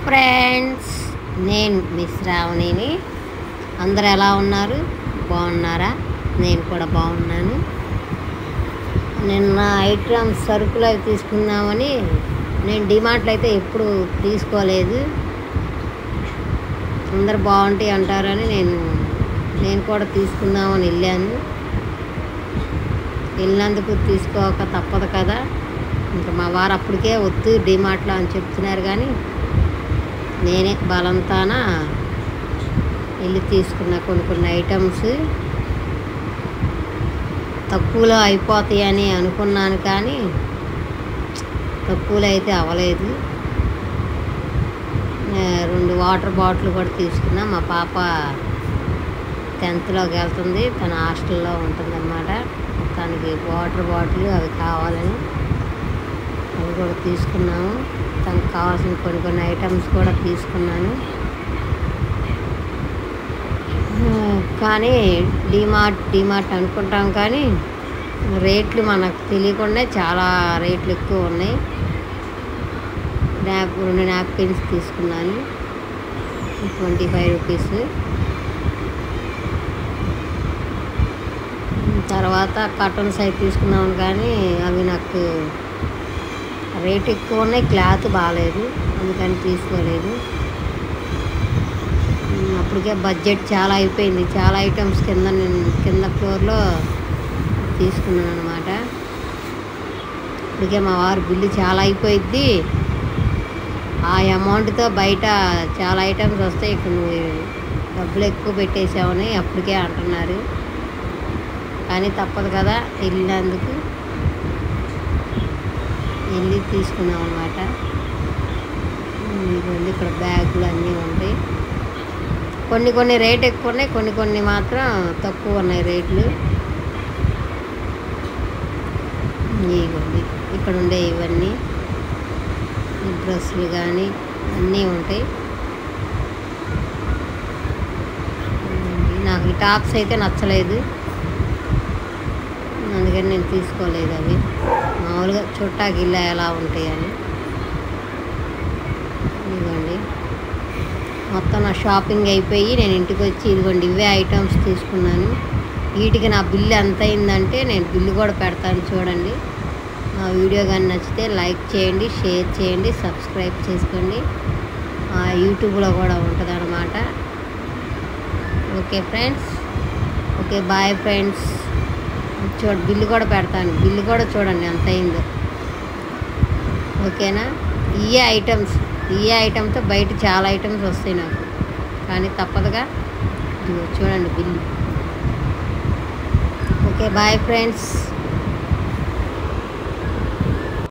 Friends, నేను మీ శ్రావణిని. అందరూ ఎలా ఉన్నారు? బాగున్నారా? నేను కూడా బాగున్నాను. నిన్న ఐటమ్స్ సరుకులు అవి తీసుకుందామని నేను డిమార్ట్లో అయితే ఎప్పుడు తీసుకోలేదు. అందరు బాగుంటాయి అంటారని నేను కూడా తీసుకుందామని వెళ్ళాను. వెళ్ళినందుకు తీసుకోక తప్పదు కదా. ఇంకా మా వారు అప్పటికే వద్దు డిమార్ట్లో అని చెప్తున్నారు, కానీ నేనే బలంతాన వెళ్ళి తీసుకున్నా. కొన్ని ఐటమ్స్ తక్కువలో అయిపోతాయని అనుకున్నాను, కానీ తక్కువలో అయితే అవ్వలేదు. 2 వాటర్ బాటిల్ కూడా తీసుకున్నా. మా పాప 10th వెళ్తుంది, తన హాస్టల్లో ఉంటుందన్నమాట. తనకి వాటర్ బాటిల్ అవి కావాలని అవి కూడా తీసుకున్నాము. తనకు కావాల్సిన కొన్ని ఐటమ్స్ కూడా తీసుకున్నాను. కానీ డిమార్ట్ అనుకుంటాం, కానీ రేట్లు మనకు తెలియకుండా చాలా రేట్లు ఎక్కువ ఉన్నాయి. 2 నాప్కిన్స్ తీసుకున్నాను, 25 రూపీస్. తర్వాత కర్టన్స్ అవి తీసుకున్నాను, కానీ అవి నాకు రేట్ ఎక్కువ ఉన్నాయి, క్లాత్ బాగాలేదు, అందుకని తీసుకోలేదు. అప్పటికే బడ్జెట్ చాలా అయిపోయింది. చాలా ఐటమ్స్ కింద ఫ్లోర్లో తీసుకున్నాను అనమాట. ఇప్పటికే మా వారు బిల్లు చాలా అయిపోయిద్ది, ఆ అమౌంట్తో బయట చాలా ఐటమ్స్ వస్తాయి, ఇక్కడ నువ్వు డబ్బులు ఎక్కువ పెట్టేసావని అప్పటికే అంటున్నారు. కానీ తప్పదు కదా, వెళ్ళినందుకు వెళ్ళి తీసుకున్నాం అనమాట. ఇదిగోండి, ఇక్కడ బ్యాగులు అన్నీ ఉంటాయి. కొన్ని రేట్ ఎక్కువ ఉన్నాయి, కొన్ని మాత్రం తక్కువ ఉన్నాయి రేట్లు. ఇదిగోండి, ఇక్కడ ఉండే ఇవన్నీ డ్రెస్సులు కానీ అన్నీ ఉంటాయి. నాకు ఈ టాప్స్ అయితే నచ్చలేదు, అందుకని నేను తీసుకోలేదు. అవి మామూలుగా చుట్టాకి ఇల్లు ఎలా ఉంటాయని. ఇదిగోండి, మొత్తం నా షాపింగ్ అయిపోయి నేను ఇంటికి వచ్చి ఇదిగోండి ఇవే ఐటమ్స్ తీసుకున్నాను. వీటికి నా బిల్లు ఎంత అయిందంటే నేను బిల్లు కూడా పెడతాను, చూడండి. నా వీడియో కానీ నచ్చితే లైక్ చేయండి, షేర్ చేయండి, సబ్స్క్రైబ్ చేసుకోండి. యూట్యూబ్లో కూడా ఉంటుంది అన్నమాట. Okay friends, okay bye friends. Bill కూడా పెడతాను, బిల్లు కూడా చూడండి ఎంత అయిందో. ఓకేనా? ఈ ఐటమ్తో బయట చాలా ఐటమ్స్ వస్తాయి నాకు, కానీ తప్పదుగా. చూడండి బిల్లు. Okay bye friends.